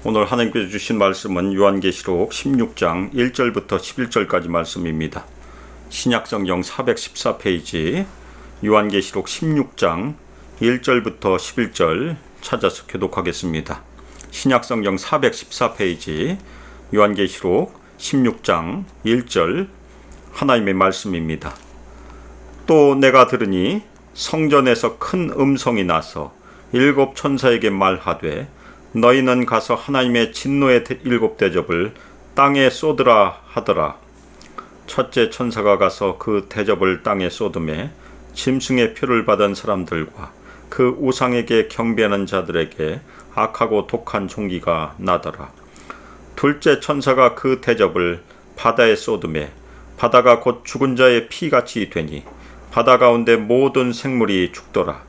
오늘 하나님께서 주신 말씀은 요한계시록 16장 1절부터 11절까지 말씀입니다. 신약성경 414페이지 요한계시록 16장 1절부터 11절 찾아서 교독하겠습니다. 신약성경 414페이지 요한계시록 16장 1절 하나님의 말씀입니다. 또 내가 들으니 성전에서 큰 음성이 나서 일곱 천사에게 말하되 너희는 가서 하나님의 진노의 일곱 대접을 땅에 쏟으라 하더라. 첫째 천사가 가서 그 대접을 땅에 쏟음에 짐승의 표를 받은 사람들과 그 우상에게 경배하는 자들에게 악하고 독한 종기가 나더라. 둘째 천사가 그 대접을 바다에 쏟음에 바다가 곧 죽은 자의 피같이 되니 바다 가운데 모든 생물이 죽더라.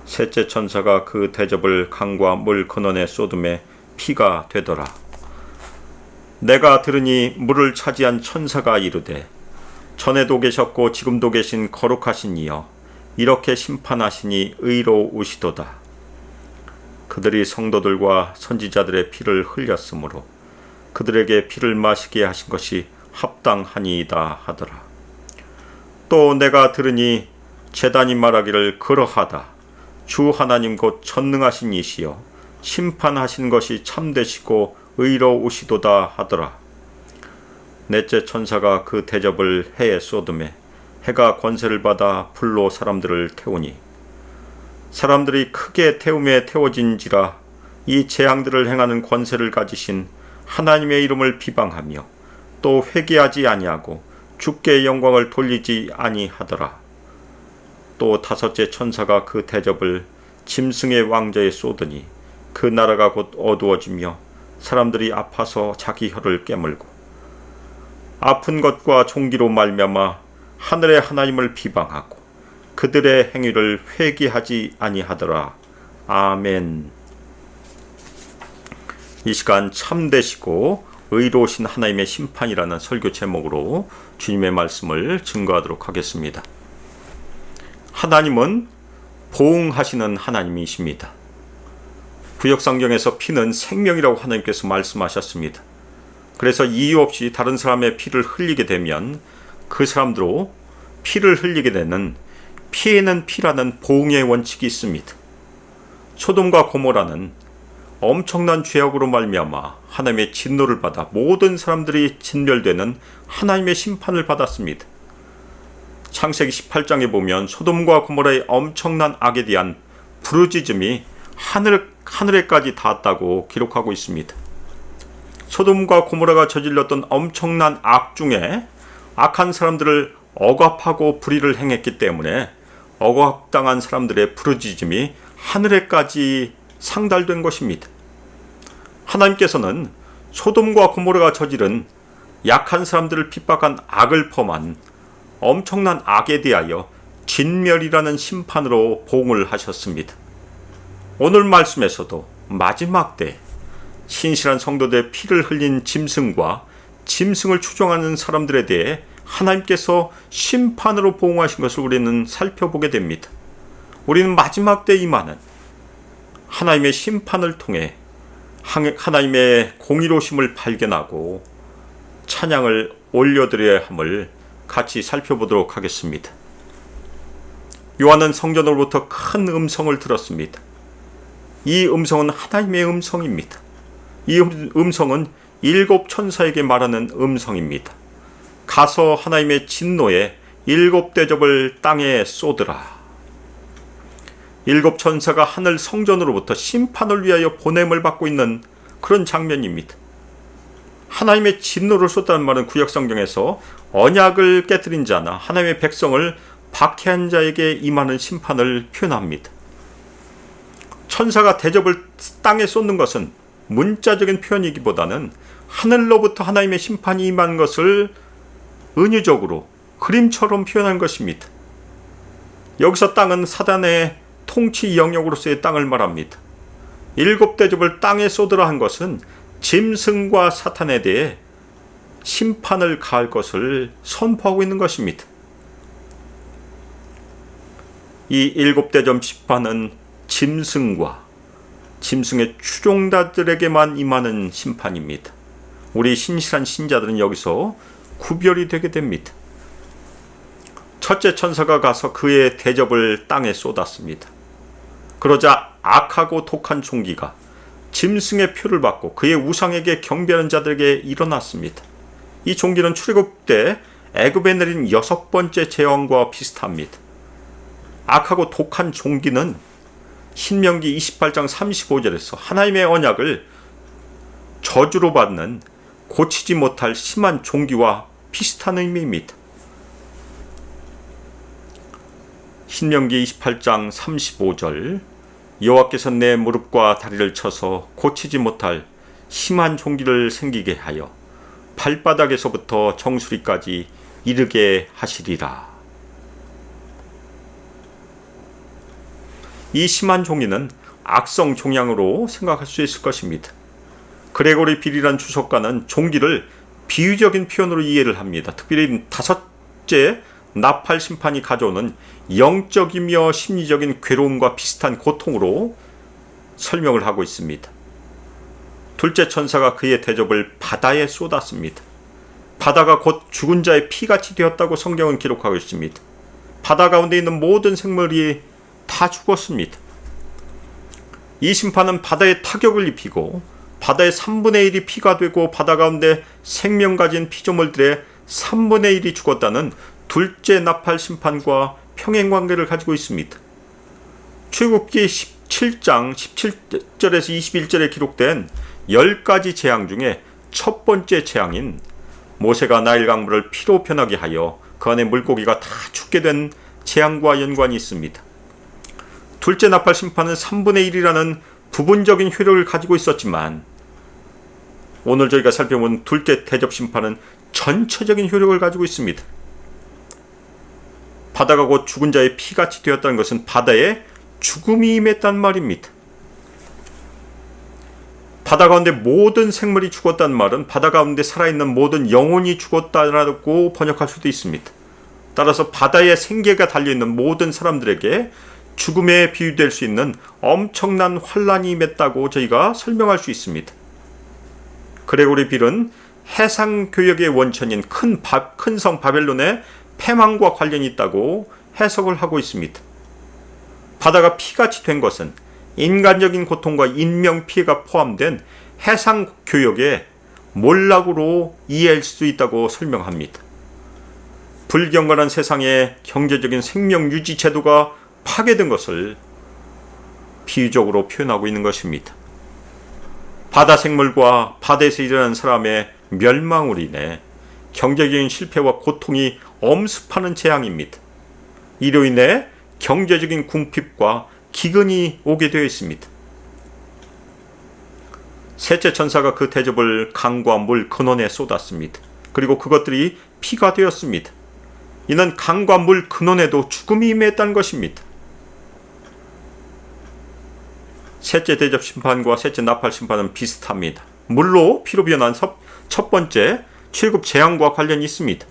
셋째 천사가 그 대접을 강과 물 근원에 쏟음에 피가 되더라. 내가 들으니 물을 차지한 천사가 이르되 전에도 계셨고 지금도 계신 거룩하신 이여 이렇게 심판하시니 의로우시도다. 그들이 성도들과 선지자들의 피를 흘렸으므로 그들에게 피를 마시게 하신 것이 합당하니이다 하더라. 또 내가 들으니 제단이 말하기를 그러하다. 주 하나님 곧 전능하신 이시여 심판하신 것이 참되시고 의로우시도다 하더라. 넷째 천사가 그 대접을 해에 쏟음에 해가 권세를 받아 불로 사람들을 태우니 사람들이 크게 태움에 태워진지라 이 재앙들을 행하는 권세를 가지신 하나님의 이름을 비방하며 또 회개하지 아니하고 주께 영광을 돌리지 아니하더라. 또 다섯째 천사가 그 대접을 짐승의 왕자에 쏟으니 그 나라가 곧 어두워지며 사람들이 아파서 자기 혀를 깨물고 아픈 것과 종기로 말미암아 하늘의 하나님을 비방하고 그들의 행위를 회개하지 아니하더라. 아멘. 이 시간 참되시고 의로우신 하나님의 심판이라는 설교 제목으로 주님의 말씀을 증거하도록 하겠습니다. 하나님은 보응하시는 하나님이십니다. 구역성경에서 피는 생명이라고 하나님께서 말씀하셨습니다. 그래서 이유 없이 다른 사람의 피를 흘리게 되면 그 사람들로 피를 흘리게 되는 피에는 피라는 보응의 원칙이 있습니다. 소돔과 고모라는 엄청난 죄악으로 말미암아 하나님의 진노를 받아 모든 사람들이 진멸되는 하나님의 심판을 받았습니다. 창세기 18장에 보면 소돔과 고모라의 엄청난 악에 대한 부르짖음이 하늘에까지 닿았다고 기록하고 있습니다. 소돔과 고모라가 저질렀던 엄청난 악 중에 악한 사람들을 억압하고 불의를 행했기 때문에 억압당한 사람들의 부르짖음이 하늘에까지 상달된 것입니다. 하나님께서는 소돔과 고모라가 저지른 약한 사람들을 핍박한 악을 범한 엄청난 악에 대하여 진멸이라는 심판으로 보응을 하셨습니다. 오늘 말씀에서도 마지막 때 신실한 성도들의 피를 흘린 짐승과 짐승을 추종하는 사람들에 대해 하나님께서 심판으로 보응하신 것을 우리는 살펴보게 됩니다. 우리는 마지막 때 임하는 하나님의 심판을 통해 하나님의 공의로우심을 발견하고 찬양을 올려드려야 함을 같이 살펴보도록 하겠습니다. 요한은 성전으로부터 큰 음성을 들었습니다. 이 음성은 하나님의 음성입니다. 이 음성은 일곱 천사에게 말하는 음성입니다. 가서 하나님의 진노에 일곱 대접을 땅에 쏟으라. 일곱 천사가 하늘 성전으로부터 심판을 위하여 보냄을 받고 있는 그런 장면입니다. 하나님의 진노를 쏟다는 말은 구약성경에서 언약을 깨뜨린 자나 하나님의 백성을 박해한 자에게 임하는 심판을 표현합니다. 천사가 대접을 땅에 쏟는 것은 문자적인 표현이기보다는 하늘로부터 하나님의 심판이 임한 것을 은유적으로 그림처럼 표현한 것입니다. 여기서 땅은 사단의 통치 영역으로서의 땅을 말합니다. 일곱 대접을 땅에 쏟으라 한 것은 짐승과 사탄에 대해 심판을 가할 것을 선포하고 있는 것입니다. 이 일곱 대접 심판은 짐승과 짐승의 추종자들에게만 임하는 심판입니다. 우리 신실한 신자들은 여기서 구별이 되게 됩니다. 첫째 천사가 가서 그의 대접을 땅에 쏟았습니다. 그러자 악하고 독한 종기가 짐승의 표를 받고 그의 우상에게 경배하는 자들에게 일어났습니다. 이 종기는 출애굽 때 애굽에 내린 6번째 재앙과 비슷합니다. 악하고 독한 종기는 신명기 28장 35절에서 하나님의 언약을 저주로 받는 고치지 못할 심한 종기와 비슷한 의미입니다. 신명기 28장 35절 여호와께서 내 무릎과 다리를 쳐서 고치지 못할 심한 종기를 생기게 하여 발바닥에서부터 정수리까지 이르게 하시리라. 이 심한 종기는 악성 종양으로 생각할 수 있을 것입니다. 그레고리 빌이란 주석가는 종기를 비유적인 표현으로 이해를 합니다. 특별히 다섯째 나팔 심판이 가져오는 영적이며 심리적인 괴로움과 비슷한 고통으로 설명을 하고 있습니다. 둘째 천사가 그의 대접을 바다에 쏟았습니다. 바다가 곧 죽은 자의 피같이 되었다고 성경은 기록하고 있습니다. 바다 가운데 있는 모든 생물이 다 죽었습니다. 이 심판은 바다에 타격을 입히고 바다의 3분의 1이 피가 되고 바다 가운데 생명 가진 피조물들의 3분의 1이 죽었다는 둘째 나팔 심판과 평행관계를 가지고 있습니다. 출애굽기 17장 17절에서 21절에 기록된 10가지 재앙 중에 첫 번째 재앙인 모세가 나일 강물을 피로 변하게 하여 그 안에 물고기가 다 죽게 된 재앙과 연관이 있습니다. 둘째 나팔 심판은 3분의 1이라는 부분적인 효력을 가지고 있었지만 오늘 저희가 살펴본 둘째 대접 심판은 전체적인 효력을 가지고 있습니다. 바다가 곧 죽은 자의 피같이 되었다는 것은 바다에 죽음이 임했단 말입니다. 바다 가운데 모든 생물이 죽었다는 말은 바다 가운데 살아있는 모든 영혼이 죽었다라고 번역할 수도 있습니다. 따라서 바다에 생계가 달려있는 모든 사람들에게 죽음에 비유될 수 있는 엄청난 환란이 임했다고 저희가 설명할 수 있습니다. 그레고리 빌은 해상교역의 원천인 큰 성 바벨론의 패망과 관련이 있다고 해석을 하고 있습니다. 바다가 피같이 된 것은 인간적인 고통과 인명피해가 포함된 해상교역의 몰락으로 이해할 수 있다고 설명합니다. 불경건한 세상의 경제적인 생명유지 제도가 파괴된 것을 비유적으로 표현하고 있는 것입니다. 바다 생물과 바다에서 일어난 사람의 멸망으로 인해 경제적인 실패와 고통이 엄습하는 재앙입니다. 이로 인해 경제적인 궁핍과 기근이 오게 되어 있습니다. 셋째 천사가 그 대접을 강과 물 근원에 쏟았습니다. 그리고 그것들이 피가 되었습니다. 이는 강과 물 근원에도 죽음이 임했다는 것입니다. 셋째 대접 심판과 셋째 나팔 심판은 비슷합니다. 물로 피로 변한 첫 번째 출애굽 재앙과 관련이 있습니다.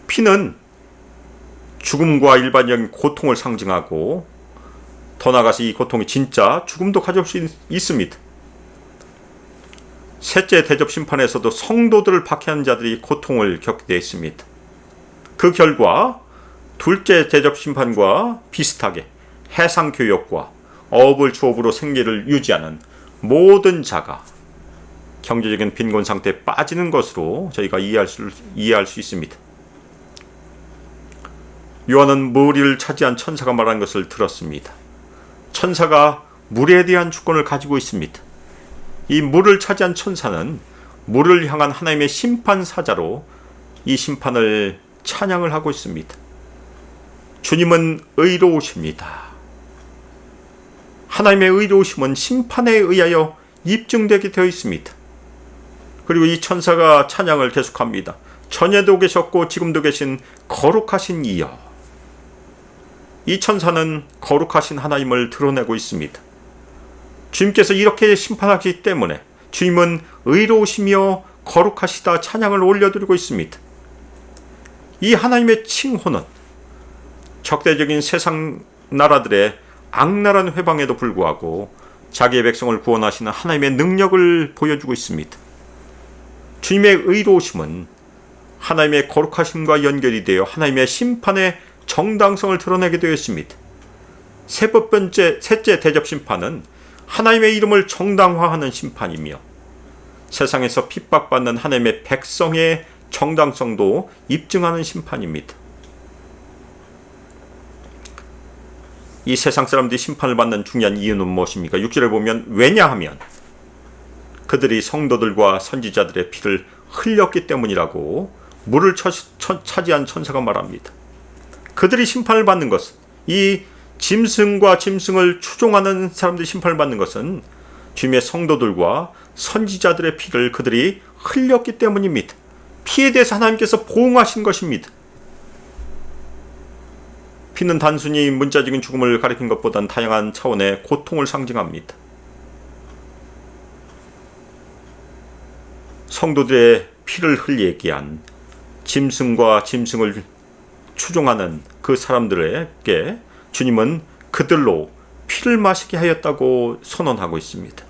피는 죽음과 일반적인 고통을 상징하고 더 나아가서 이 고통이 진짜 죽음도 가져올 수 있습니다. 셋째 대접 심판에서도 성도들을 박해하는 자들이 고통을 겪게 되어 있습니다. 그 결과 둘째 대접 심판과 비슷하게 해상교역과 어업을 주업으로 생계를 유지하는 모든 자가 경제적인 빈곤 상태에 빠지는 것으로 저희가 이해할 수 있습니다. 요한은 물을 차지한 천사가 말한 것을 들었습니다. 천사가 물에 대한 주권을 가지고 있습니다. 이 물을 차지한 천사는 물을 향한 하나님의 심판사자로 이 심판을 찬양을 하고 있습니다. 주님은 의로우십니다. 하나님의 의로우심은 심판에 의하여 입증되게 되어 있습니다. 그리고 이 천사가 찬양을 계속합니다. 전에도 계셨고 지금도 계신 거룩하신 이여. 이 천사는 거룩하신 하나님을 드러내고 있습니다. 주님께서 이렇게 심판하시기 때문에 주님은 의로우시며 거룩하시다 찬양을 올려드리고 있습니다. 이 하나님의 칭호는 적대적인 세상 나라들의 악랄한 회방에도 불구하고 자기의 백성을 구원하시는 하나님의 능력을 보여주고 있습니다. 주님의 의로우심은 하나님의 거룩하심과 연결이 되어 하나님의 심판의 정당성을 드러내게 되었습니다. 셋째 대접 심판은 하나님의 이름을 정당화하는 심판이며 세상에서 핍박받는 하나님의 백성의 정당성도 입증하는 심판입니다. 이 세상 사람들이 심판을 받는 중요한 이유는 무엇입니까? 6절에 보면 왜냐하면 그들이 성도들과 선지자들의 피를 흘렸기 때문이라고 물을 차지한 천사가 말합니다. 그들이 심판을 받는 것은, 이 짐승과 짐승을 추종하는 사람들이 심판을 받는 것은 주님의 성도들과 선지자들의 피를 그들이 흘렸기 때문입니다. 피에 대해서 하나님께서 보응하신 것입니다. 피는 단순히 문자적인 죽음을 가리킨 것보다는 다양한 차원의 고통을 상징합니다. 성도들의 피를 흘리게 한 짐승과 짐승을 추종하는 그 사람들에게 주님은 그들로 피를 마시게 하였다고 선언하고 있습니다.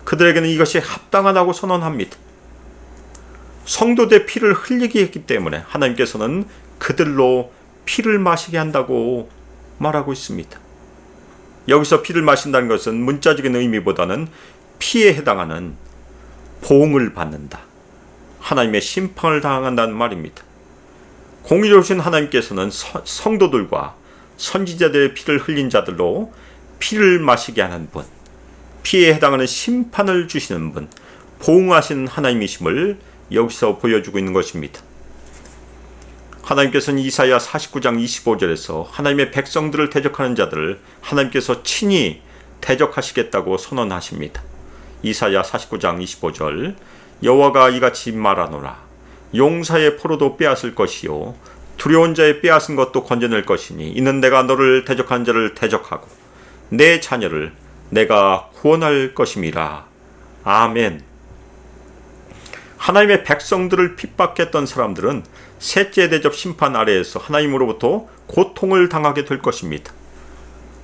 그들에게는 이것이 합당하다고 선언합니다. 성도들의 피를 흘리게 했기 때문에 하나님께서는 그들로 피를 마시게 한다고 말하고 있습니다. 여기서 피를 마신다는 것은 문자적인 의미보다는 피에 해당하는 보응을 받는다, 하나님의 심판을 당한다는 말입니다. 공의로우신 하나님께서는 성도들과 선지자들의 피를 흘린 자들로 피를 마시게 하는 분, 피에 해당하는 심판을 주시는 분, 보응하신 하나님이심을 여기서 보여주고 있는 것입니다. 하나님께서는 이사야 49장 25절에서 하나님의 백성들을 대적하는 자들을 하나님께서 친히 대적하시겠다고 선언하십니다. 이사야 49장 25절, 여호와가 이같이 말하노라. 용사의 포로도 빼앗을 것이요 두려운 자의 빼앗은 것도 건져낼 것이니 이는 내가 너를 대적한 자를 대적하고 내 자녀를 내가 구원할 것임이라. 아멘. 하나님의 백성들을 핍박했던 사람들은 셋째 대접 심판 아래에서 하나님으로부터 고통을 당하게 될 것입니다.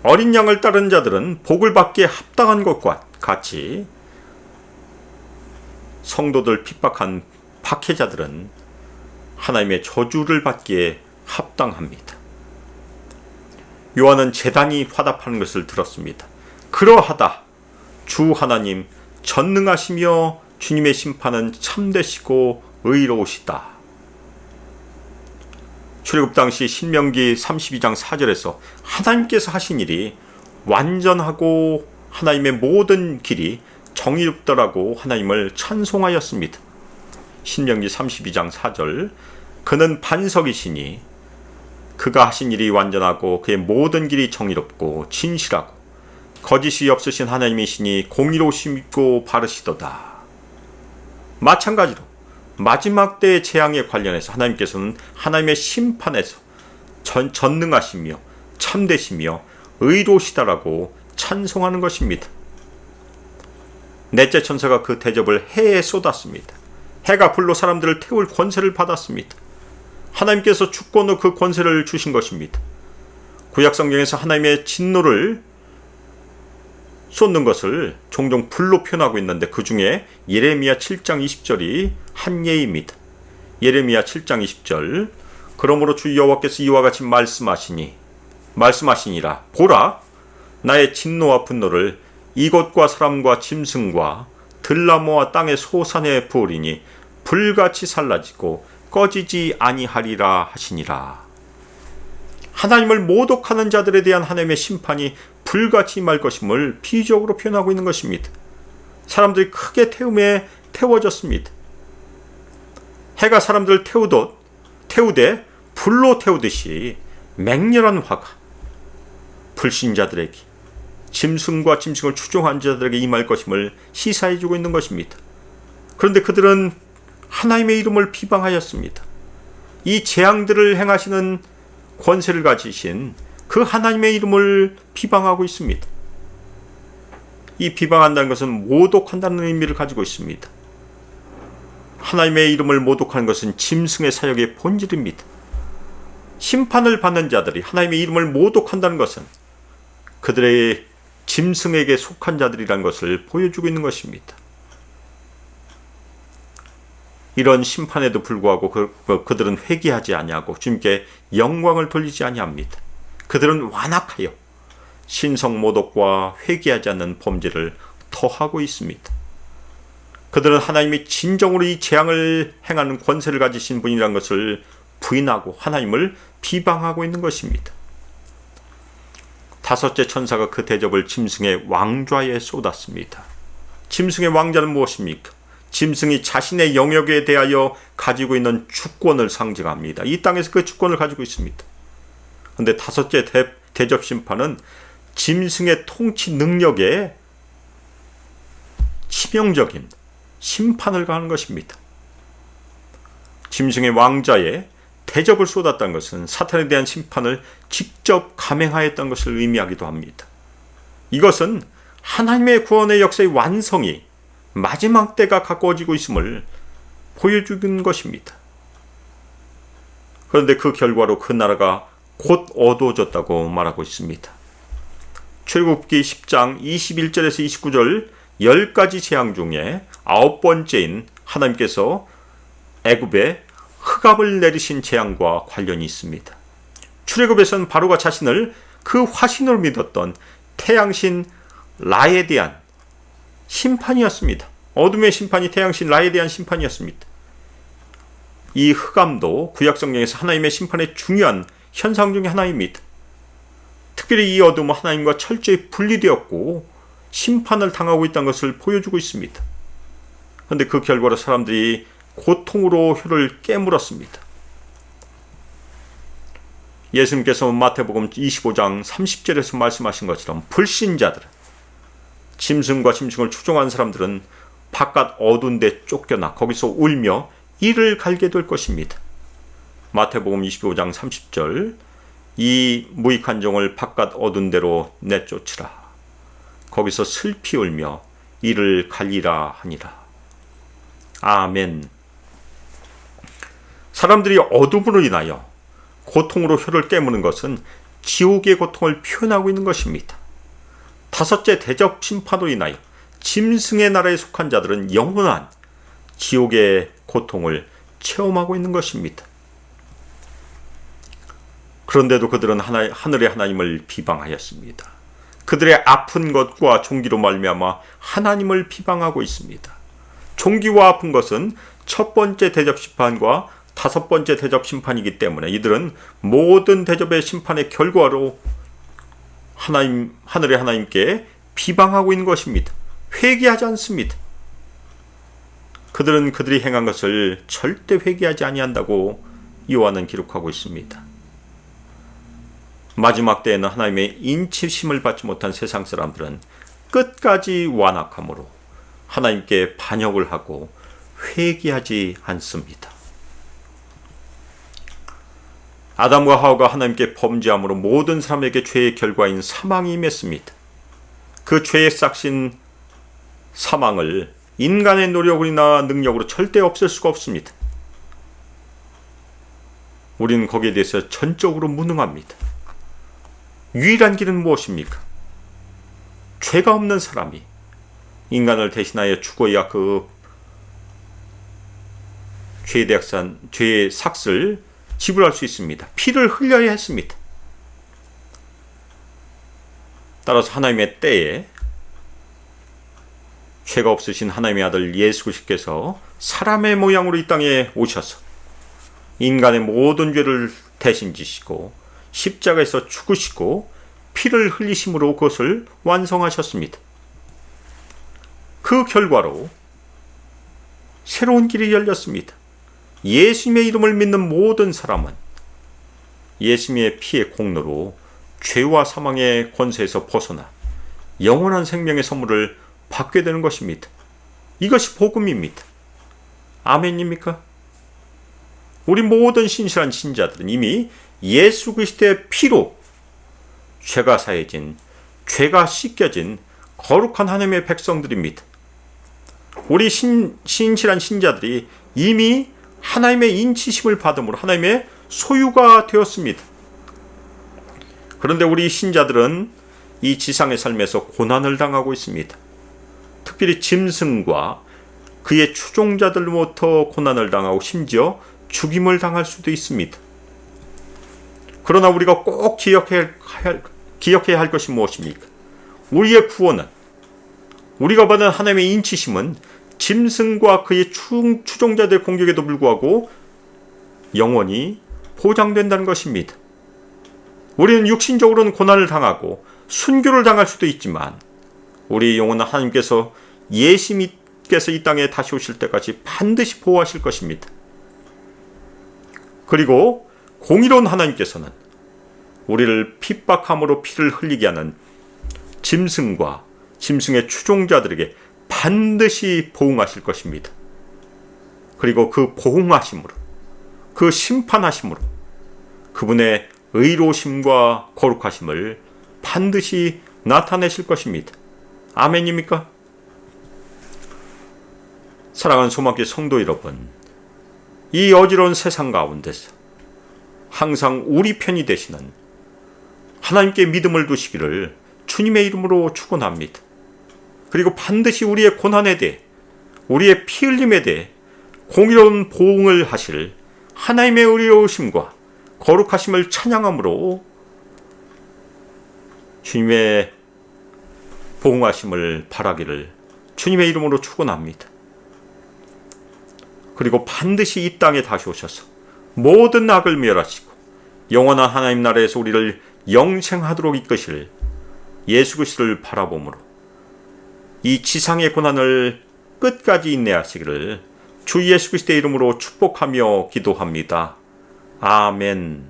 어린 양을 따르는 자들은 복을 받기에 합당한 것과 같이 성도들 핍박한 박해자들은 하나님의 저주를 받기에 합당합니다. 요한은 제단이 화답하는 것을 들었습니다. 그러하다. 주 하나님 전능하시며 주님의 심판은 참되시고 의로우시다. 출애굽 당시 신명기 32장 4절에서 하나님께서 하신 일이 완전하고 하나님의 모든 길이 정의롭더라고 하나님을 찬송하였습니다. 신명기 32장 4절, 그는 반석이시니 그가 하신 일이 완전하고 그의 모든 길이 정의롭고 진실하고 거짓이 없으신 하나님이시니 공의로우시고 바르시도다. 마찬가지로 마지막 때의 재앙에 관련해서 하나님께서는 하나님의 심판에서 전능하시며 참되시며 의로우시다라고 찬송하는 것입니다. 넷째 천사가 그 대접을 해에 쏟았습니다. 해가 불로 사람들을 태울 권세를 받았습니다. 하나님께서 주권으로 그 권세를 주신 것입니다. 구약성경에서 하나님의 진노를 쏟는 것을 종종 불로 표현하고 있는데 그 중에 예레미야 7장 20절이 한 예입니다. 예레미야 7장 20절, 그러므로 주 여호와께서 이와 같이 말씀하시니라. 보라, 나의 진노와 분노를 이곳과 사람과 짐승과 들나무와 땅의 소산에 부으리니 불같이 살라지고 꺼지지 아니하리라 하시니라. 하나님을 모독하는 자들에 대한 하나님의 심판이 불같이 임할 것임을 비유적으로 표현하고 있는 것입니다. 사람들이 크게 태워졌습니다. 해가 사람들을 태우되 불로 태우듯이 맹렬한 화가 불신자들에게, 짐승과 짐승을 추종한 자들에게 임할 것임을 시사해주고 있는 것입니다. 그런데 그들은 하나님의 이름을 비방하였습니다. 이 재앙들을 행하시는 권세를 가지신 그 하나님의 이름을 비방하고 있습니다. 이 비방한다는 것은 모독한다는 의미를 가지고 있습니다. 하나님의 이름을 모독하는 것은 짐승의 사역의 본질입니다. 심판을 받는 자들이 하나님의 이름을 모독한다는 것은 그들의 짐승에게 속한 자들이란 것을 보여주고 있는 것입니다. 이런 심판에도 불구하고 그들은 회개하지 아니하고 주님께 영광을 돌리지 아니합니다. 그들은 완악하여 신성모독과 회개하지 않는 범죄를 더하고 있습니다. 그들은 하나님이 진정으로 이 재앙을 행하는 권세를 가지신 분이라는 것을 부인하고 하나님을 비방하고 있는 것입니다. 다섯째 천사가 그 대접을 짐승의 왕좌에 쏟았습니다. 짐승의 왕자는 무엇입니까? 짐승이 자신의 영역에 대하여 가지고 있는 주권을 상징합니다. 이 땅에서 그 주권을 가지고 있습니다. 그런데 다섯째 대접 심판은 짐승의 통치 능력에 치명적인 심판을 가하는 것입니다. 짐승의 왕자에 대접을 쏟았다는 것은 사탄에 대한 심판을 직접 감행하였다는 것을 의미하기도 합니다. 이것은 하나님의 구원의 역사의 완성이 마지막 때가 가까워지고 있음을 보여주는 것입니다. 그런데 그 결과로 그 나라가 곧 어두워졌다고 말하고 있습니다. 출애굽기 10장 21절에서 29절 10가지 재앙 중에 9번째인 하나님께서 애굽에 흑암을 내리신 재앙과 관련이 있습니다. 출애굽에서는 바로가 자신을 그 화신으로 믿었던 태양신 라에 대한 심판이었습니다. 어둠의 심판이 태양신 라에 대한 심판이었습니다. 이 흑암도 구약성경에서 하나님의 심판의 중요한 현상 중의 하나입니다. 특별히 이 어둠은 하나님과 철저히 분리되었고 심판을 당하고 있다는 것을 보여주고 있습니다. 그런데 그 결과로 사람들이 고통으로 혀를 깨물었습니다. 예수님께서 마태복음 25장 30절에서 말씀하신 것처럼 불신자들은, 짐승과 짐승을 추종한 사람들은 바깥 어두운 데 쫓겨나 거기서 울며 이를 갈게 될 것입니다. 마태복음 25장 30절, 이 무익한 종을 바깥 어두운 데로 내쫓으라. 거기서 슬피 울며 이를 갈리라 하니라. 아멘. 사람들이 어둠으로 인하여 고통으로 혀를 깨무는 것은 지옥의 고통을 표현하고 있는 것입니다. 다섯째 대접 심판으로 인하여 짐승의 나라에 속한 자들은 영원한 지옥의 고통을 체험하고 있는 것입니다. 그런데도 그들은 하늘의 하나님을 비방하였습니다. 그들의 아픈 것과 종기로 말미암아 하나님을 비방하고 있습니다. 종기와 아픈 것은 첫 번째 대접 심판과 다섯 번째 대접 심판이기 때문에 이들은 모든 대접의 심판의 결과로 하늘의 하나님께 비방하고 있는 것입니다. 회개하지 않습니다. 그들은 그들이 행한 것을 절대 회개하지 아니한다고 요한은 기록하고 있습니다. 마지막 때에는 하나님의 인치심을 받지 못한 세상 사람들은 끝까지 완악함으로 하나님께 반역을 하고 회개하지 않습니다. 아담과 하와가 하나님께 범죄함으로 모든 사람에게 죄의 결과인 사망이 임했습니다. 그 죄의 싹신 사망을 인간의 노력이나 능력으로 절대 없앨 수가 없습니다. 우리는 거기에 대해서 전적으로 무능합니다. 유일한 길은 무엇입니까? 죄가 없는 사람이 인간을 대신하여 죽어야 그 죄의 삭을 지불할 수 있습니다. 피를 흘려야 했습니다. 따라서 하나님의 때에 죄가 없으신 하나님의 아들 예수 그리스도께서 사람의 모양으로 이 땅에 오셔서 인간의 모든 죄를 대신 지시고 십자가에서 죽으시고 피를 흘리심으로 그것을 완성하셨습니다. 그 결과로 새로운 길이 열렸습니다. 예수님의 이름을 믿는 모든 사람은 예수님의 피의 공로로 죄와 사망의 권세에서 벗어나 영원한 생명의 선물을 받게 되는 것입니다. 이것이 복음입니다. 아멘입니까? 우리 모든 신실한 신자들은 이미 예수 그리스도의 피로 죄가 사해진, 죄가 씻겨진 거룩한 하나님의 백성들입니다. 우리 신실한 신자들이 이미 하나님의 인치심을 받음으로 하나님의 소유가 되었습니다. 그런데 우리 신자들은 이 지상의 삶에서 고난을 당하고 있습니다. 특별히 짐승과 그의 추종자들로부터 고난을 당하고 심지어 죽임을 당할 수도 있습니다. 그러나 우리가 꼭 기억해야 할 것이 무엇입니까? 우리의 구원은, 우리가 받은 하나님의 인치심은 짐승과 그의 추종자들의 공격에도 불구하고 영원히 보장된다는 것입니다. 우리는 육신적으로는 고난을 당하고 순교를 당할 수도 있지만 우리의 영혼은 하나님께서 예수님께서 이 땅에 다시 오실 때까지 반드시 보호하실 것입니다. 그리고 공의로운 하나님께서는 우리를 핍박함으로 피를 흘리게 하는 짐승과 짐승의 추종자들에게 반드시 보응하실 것입니다. 그리고 그 보응하심으로, 그 심판하심으로 그분의 의로우심과 거룩하심을 반드시 나타내실 것입니다. 아멘입니까? 사랑하는 소망교회 성도 여러분, 이 어지러운 세상 가운데서 항상 우리 편이 되시는 하나님께 믿음을 두시기를 주님의 이름으로 축원합니다. 그리고 반드시 우리의 고난에 대해, 우리의 피 흘림에 대해 공의로운 보응을 하실 하나님의 의로우심과 거룩하심을 찬양함으로 주님의 보응하심을 바라기를 주님의 이름으로 축원합니다. 그리고 반드시 이 땅에 다시 오셔서 모든 악을 멸하시고 영원한 하나님 나라에서 우리를 영생하도록 이끄실 예수 그리스도를 바라보므로 이 지상의 고난을 끝까지 인내하시기를 주 예수 그리스도의 이름으로 축복하며 기도합니다. 아멘.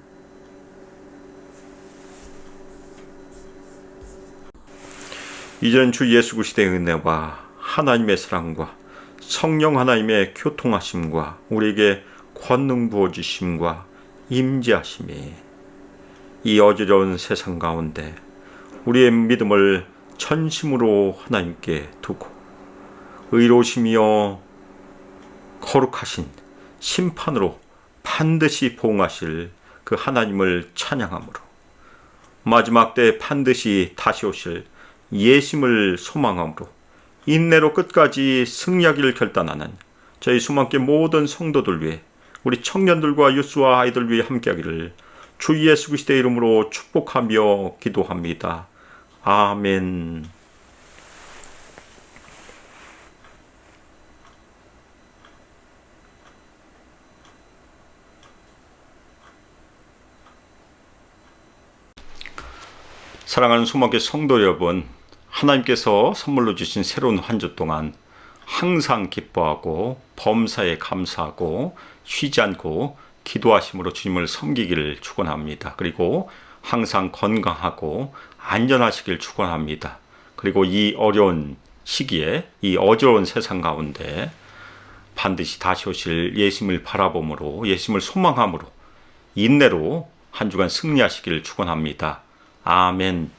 이제는 주 예수 그리스도의 은혜와 하나님의 사랑과 성령 하나님의 교통하심과 우리에게 권능 부어주심과 임재하심이 이 어지러운 세상 가운데 우리의 믿음을 전심으로 하나님께 두고 의로우시며 거룩하신 심판으로 반드시 보응하실 그 하나님을 찬양함으로 마지막 때 반드시 다시 오실 예심을 소망함으로 인내로 끝까지 승리하기를 결단하는 저희 수만교 모든 성도들 위해, 우리 청년들과 유스와 아이들 위해 함께하기를 주 예수 그리스도의 이름으로 축복하며 기도합니다. 아멘. 사랑하는 소망교 성도 여러분, 하나님께서 선물로 주신 새로운 한 주 동안 항상 기뻐하고 범사에 감사하고 쉬지 않고 기도하심으로 주님을 섬기기를 축원합니다. 그리고 항상 건강하고 안전하시길 축원합니다. 그리고 이 어려운 시기에, 이 어지러운 세상 가운데 반드시 다시 오실 예수님을 바라봄으로, 예수님을 소망함으로 인내로 한 주간 승리하시길 축원합니다. 아멘.